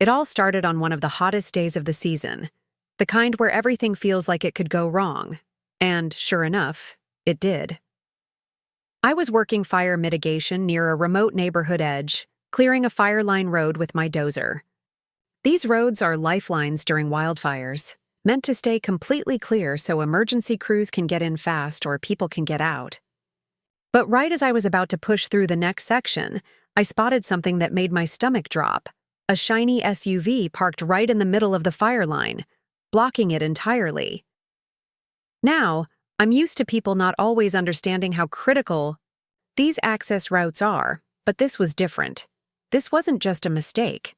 It all started on one of the hottest days of the season, the kind where everything feels like it could go wrong. And, sure enough, it did. I was working fire mitigation near a remote neighborhood edge, clearing a Fireline road with my Dozer. These roads are lifelines during wildfires, meant to stay completely clear so emergency crews can get in fast or people can get out. But right as I was about to push through the next section, I spotted something that made my stomach drop: a shiny SUV parked right in the middle of the Fireline, blocking it entirely. Now, I'm used to people not always understanding how critical these access routes are, but this was different. This wasn't just a mistake.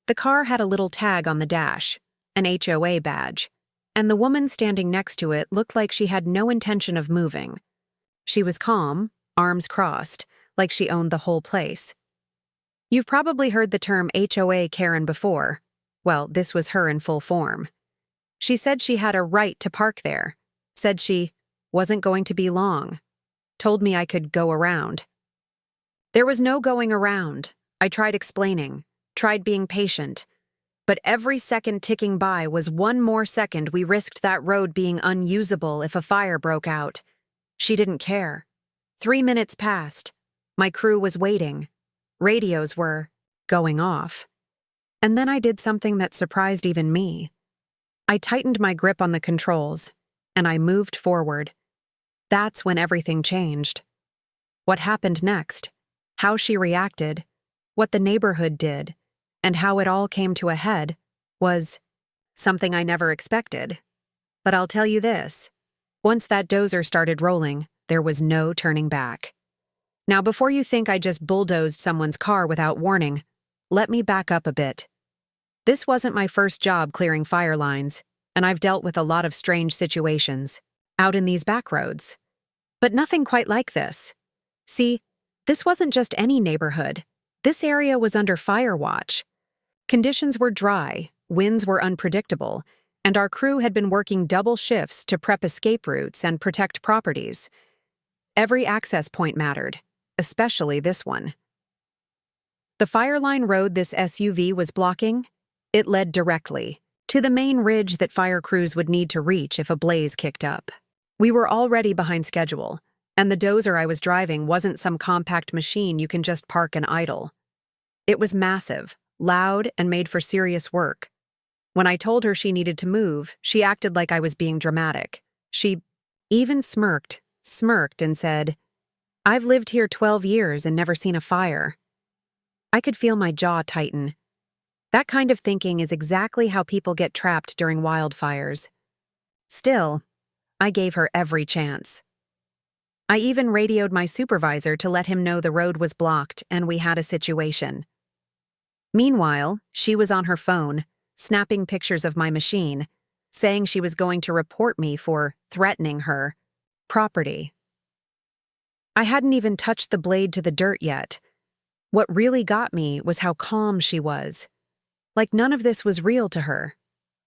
The car had a little tag on the dash, an HOA badge, and the woman standing next to it looked like she had no intention of moving. She was calm, arms crossed, like she owned the whole place. You've probably heard the term HOA Karen before. Well, this was her in full form. She said she had a right to park there, said she wasn't going to be long, told me I could go around. There was no going around. I tried explaining, tried being patient, but every second ticking by was one more second we risked that road being unusable if a fire broke out. She didn't care. 3 minutes passed. My crew was waiting. Radios were going off. And then I did something that surprised even me. I tightened my grip on the controls, and I moved forward. That's when everything changed. What happened next, how she reacted, what the neighborhood did, and how it all came to a head was something I never expected. But I'll tell you this, once that Dozer started rolling, there was no turning back. Now, before you think I just bulldozed someone's car without warning, let me back up a bit. This wasn't my first job clearing fire lines, and I've dealt with a lot of strange situations out in these back roads. But nothing quite like this. See, this wasn't just any neighborhood. This area was under fire watch. Conditions were dry, winds were unpredictable, and our crew had been working double shifts to prep escape routes and protect properties. Every access point mattered, especially this one. The Fireline road this SUV was blocking, it led directly to the main ridge that fire crews would need to reach if a blaze kicked up. We were already behind schedule, and the Dozer I was driving wasn't some compact machine you can just park and idle. It was massive, loud, and made for serious work. When I told her she needed to move, she acted like I was being dramatic. She even smirked and said, "I've lived here 12 years and never seen a fire." I could feel my jaw tighten. That kind of thinking is exactly how people get trapped during wildfires. Still, I gave her every chance. I even radioed my supervisor to let him know the road was blocked and we had a situation. Meanwhile, she was on her phone, snapping pictures of my machine, saying she was going to report me for threatening her property. I hadn't even touched the blade to the dirt yet. What really got me was how calm she was. Like none of this was real to her.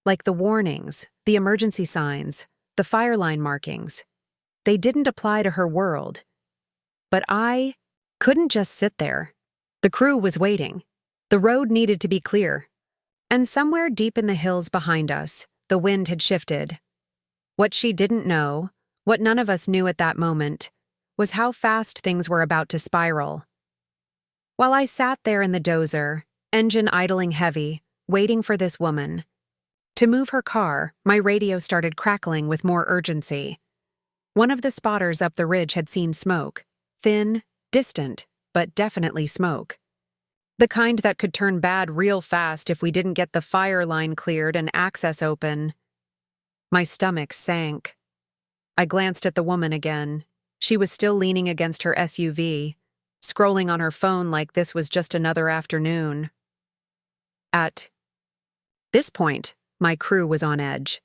Like the warnings, the emergency signs, the Fireline markings. They didn't apply to her world. But I couldn't just sit there. The crew was waiting. The road needed to be clear. And somewhere deep in the hills behind us, the wind had shifted. What she didn't know, what none of us knew at that moment, was how fast things were about to spiral. While I sat there in the Dozer, engine idling heavy, waiting for this woman to move her car, my radio started crackling with more urgency. One of the spotters up the ridge had seen smoke. Thin, distant, but definitely smoke. The kind that could turn bad real fast if we didn't get the Fireline cleared and access open. My stomach sank. I glanced at the woman again. She was still leaning against her SUV, scrolling on her phone like this was just another afternoon. At this point, my crew was on edge.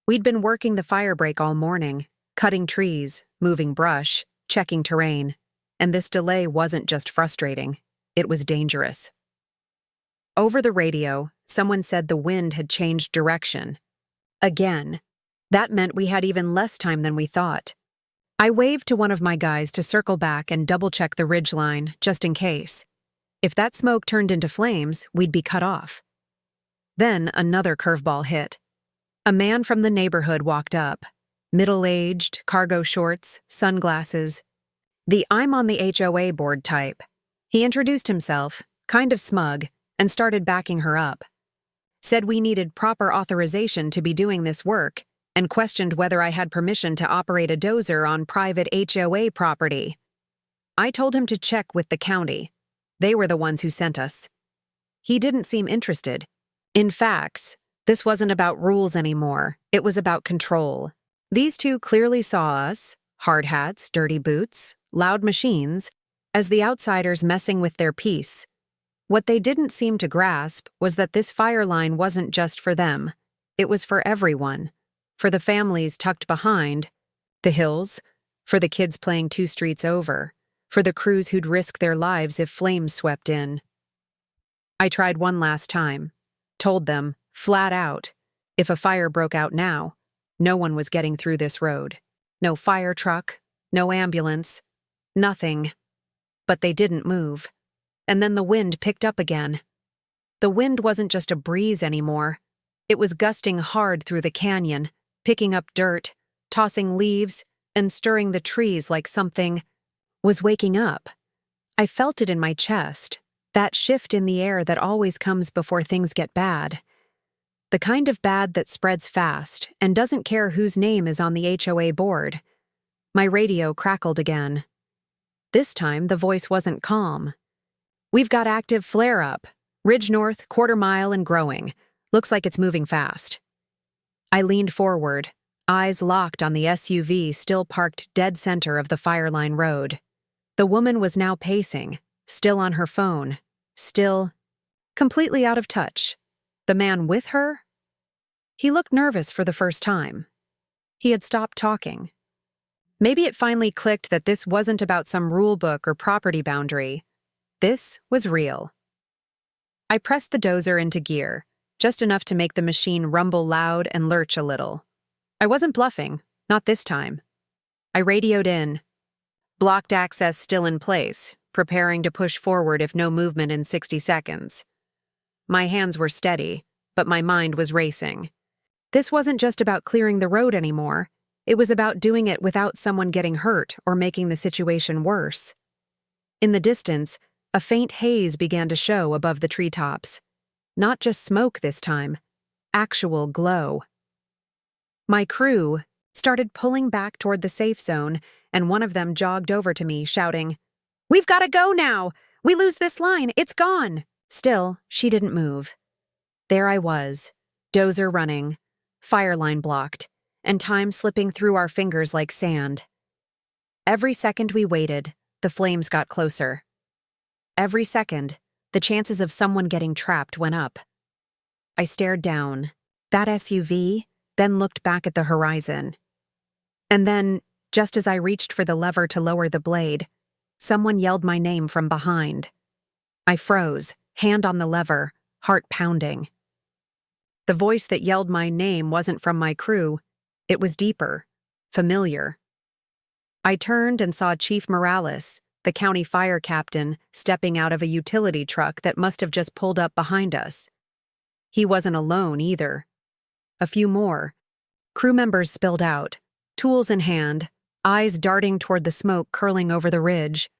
We'd been working the fire break all morning, cutting trees, moving brush, checking terrain, and this delay wasn't just frustrating, it was dangerous. Over the radio, someone said the wind had changed direction. Again. That meant we had even less time than we thought. I waved to one of my guys to circle back and double-check the ridgeline, just in case. If that smoke turned into flames, we'd be cut off. Then another curveball hit. A man from the neighborhood walked up. Middle-aged, cargo shorts, sunglasses. The I'm on the HOA board type. He introduced himself, kind of smug, and started backing her up. Said we needed proper authorization to be doing this work, and questioned whether I had permission to operate a dozer on private HOA property. I told him to check with the county. They were the ones who sent us. He didn't seem interested. In fact, this wasn't about rules anymore. It was about control. These two clearly saw us, hard hats, dirty boots, loud machines, as the outsiders messing with their peace. What they didn't seem to grasp was that this Fireline wasn't just for them. It was for everyone. For the families tucked behind the hills, for the kids playing 2 streets over, for the crews who'd risk their lives if flames swept in. I tried one last time. Told them, flat out, if a fire broke out now, no one was getting through this road. No fire truck, no ambulance, nothing. But they didn't move. And then the wind picked up again. The wind wasn't just a breeze anymore. It was gusting hard through the canyon, picking up dirt, tossing leaves, and stirring the trees like something was waking up. I felt it in my chest, that shift in the air that always comes before things get bad. The kind of bad that spreads fast and doesn't care whose name is on the HOA board. My radio crackled again. This time, the voice wasn't calm. We've got active flare-up. Ridge north, quarter-mile and growing. Looks like it's moving fast. I leaned forward, eyes locked on the SUV still parked dead center of the Fireline road. The woman was now pacing, still on her phone, still completely out of touch. The man with her? He looked nervous for the first time. He had stopped talking. Maybe it finally clicked that this wasn't about some rule book or property boundary. This was real. I pressed the dozer into gear, just enough to make the machine rumble loud and lurch a little. I wasn't bluffing, not this time. I radioed in. Blocked access still in place, preparing to push forward if no movement in 60 seconds. My hands were steady, but my mind was racing. This wasn't just about clearing the road anymore. It was about doing it without someone getting hurt or making the situation worse. In the distance, a faint haze began to show above the treetops. Not just smoke this time, actual glow. My crew started pulling back toward the safe zone, and one of them jogged over to me, shouting, "We've got to go now! We lose this line, it's gone!" Still, she didn't move. There I was, dozer running, Fireline blocked, and time slipping through our fingers like sand. Every second we waited, the flames got closer. Every second, the chances of someone getting trapped went up. I stared down, that SUV, then looked back at the horizon. And then, just as I reached for the lever to lower the blade, someone yelled my name from behind. I froze, hand on the lever, heart pounding. The voice that yelled my name wasn't from my crew. It was deeper, familiar. I turned and saw Chief Morales, the county fire captain, stepping out of a utility truck that must have just pulled up behind us. He wasn't alone either. A few more. Crew members spilled out, tools in hand, eyes darting toward the smoke curling over the ridge.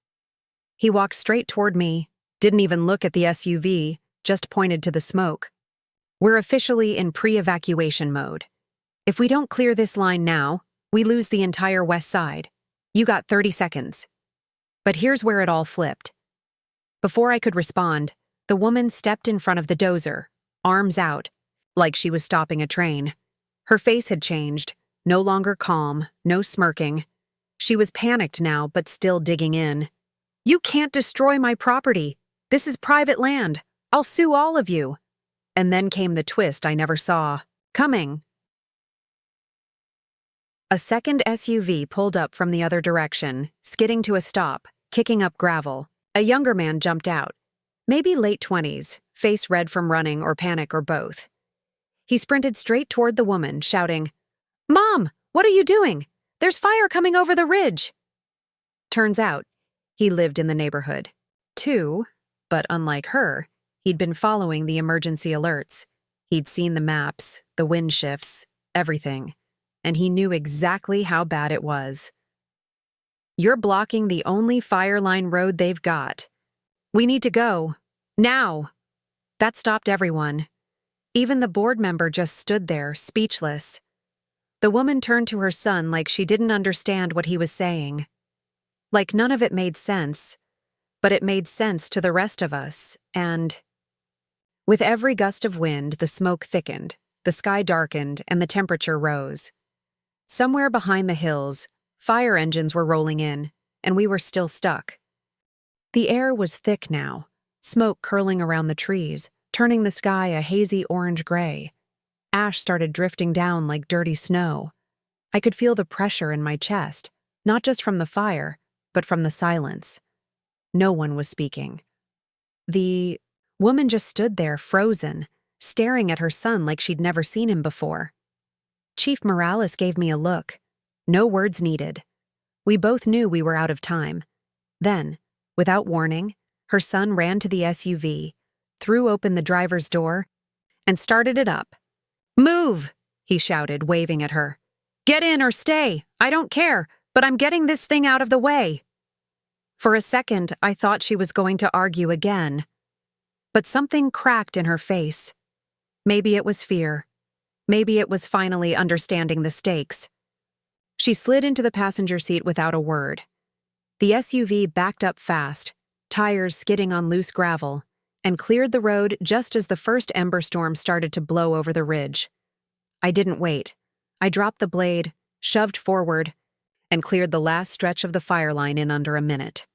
He walked straight toward me, didn't even look at the SUV, just pointed to the smoke. We're officially in pre-evacuation mode. If we don't clear this line now, we lose the entire west side. You got 30 seconds. But here's where it all flipped. Before I could respond, the woman stepped in front of the dozer, arms out, like she was stopping a train. Her face had changed, no longer calm, no smirking. She was panicked now, but still digging in. "You can't destroy my property. This is private land. I'll sue all of you." And then came the twist I never saw coming. A second SUV pulled up from the other direction, skidding to a stop, kicking up gravel. A younger man jumped out. Maybe late 20s, face red from running or panic or both. He sprinted straight toward the woman, shouting, "Mom, what are you doing? There's fire coming over the ridge." Turns out, he lived in the neighborhood, too, but unlike her, he'd been following the emergency alerts. He'd seen the maps, the wind shifts, everything, and he knew exactly how bad it was. "You're blocking the only Fireline road they've got. We need to go. Now!" That stopped everyone. Even the board member just stood there, speechless. The woman turned to her son like she didn't understand what he was saying. Like none of it made sense, but it made sense to the rest of us, and... With every gust of wind, the smoke thickened, the sky darkened, and the temperature rose. Somewhere behind the hills, fire engines were rolling in, and we were still stuck. The air was thick now, smoke curling around the trees, turning the sky a hazy orange-gray. Ash started drifting down like dirty snow. I could feel the pressure in my chest, not just from the fire, but from the silence. No one was speaking. The woman just stood there, frozen, staring at her son like she'd never seen him before. Chief Morales gave me a look. No words needed. We both knew we were out of time. Then, without warning, her son ran to the SUV, threw open the driver's door, and started it up. "Move!" he shouted, waving at her. "Get in or stay! I don't care, but I'm getting this thing out of the way!" For a second, I thought she was going to argue again. But something cracked in her face. Maybe it was fear. Maybe it was finally understanding the stakes. She slid into the passenger seat without a word. The SUV backed up fast, tires skidding on loose gravel, and cleared the road just as the first ember storm started to blow over the ridge. I didn't wait. I dropped the blade, shoved forward, and cleared the last stretch of the Fireline in under a minute.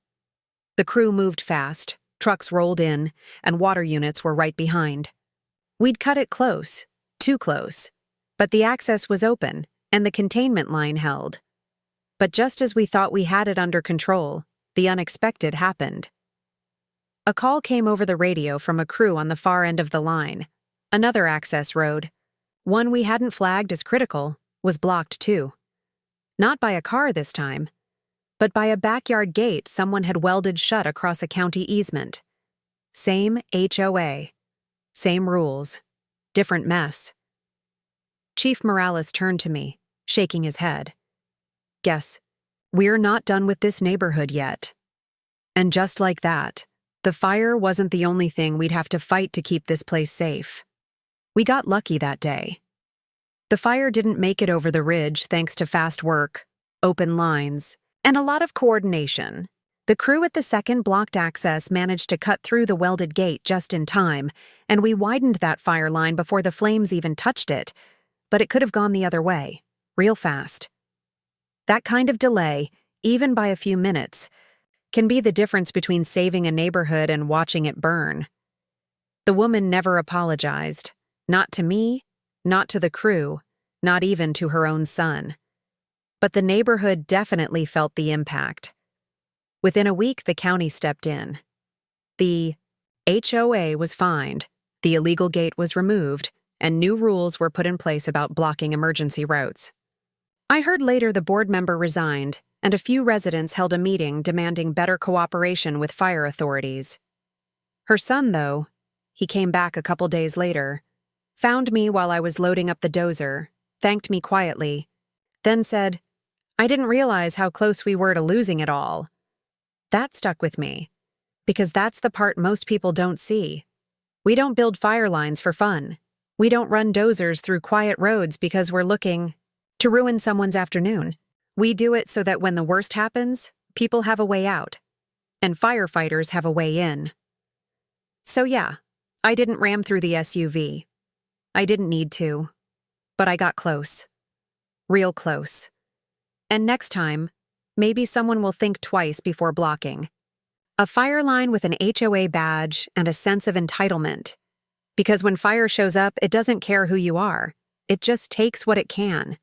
The crew moved fast, trucks rolled in, and water units were right behind. We'd cut it close, too close, but the access was open, and the containment line held. But just as we thought we had it under control, the unexpected happened. A call came over the radio from a crew on the far end of the line. Another access road, one we hadn't flagged as critical, was blocked too. Not by a car this time, but by a backyard gate someone had welded shut across a county easement. Same HOA. Same rules. Different mess. Chief Morales turned to me, shaking his head. "Guess, we're not done with this neighborhood yet." And just like that, the fire wasn't the only thing we'd have to fight to keep this place safe. We got lucky that day. The fire didn't make it over the ridge thanks to fast work, open lines, and a lot of coordination. The crew at the second blocked access managed to cut through the welded gate just in time, and we widened that fire line before the flames even touched it, but it could have gone the other way, real fast. That kind of delay, even by a few minutes, can be the difference between saving a neighborhood and watching it burn. The woman never apologized, not to me, not to the crew, not even to her own son. But the neighborhood definitely felt the impact. Within a week, the county stepped in. The HOA was fined, the illegal gate was removed, and new rules were put in place about blocking emergency routes. I heard later the board member resigned, and a few residents held a meeting demanding better cooperation with fire authorities. Her son, though, he came back a couple days later, found me while I was loading up the Dozer, thanked me quietly, then said, "I didn't realize how close we were to losing it all." That stuck with me, because that's the part most people don't see. We don't build fire lines for fun. We don't run dozers through quiet roads because we're looking to ruin someone's afternoon. We do it so that when the worst happens, people have a way out, and firefighters have a way in. So yeah, I didn't ram through the SUV. I didn't need to, but I got close. Real close. And next time, maybe someone will think twice before blocking. A fire line with an HOA badge and a sense of entitlement. Because when fire shows up, it doesn't care who you are. It just takes what it can.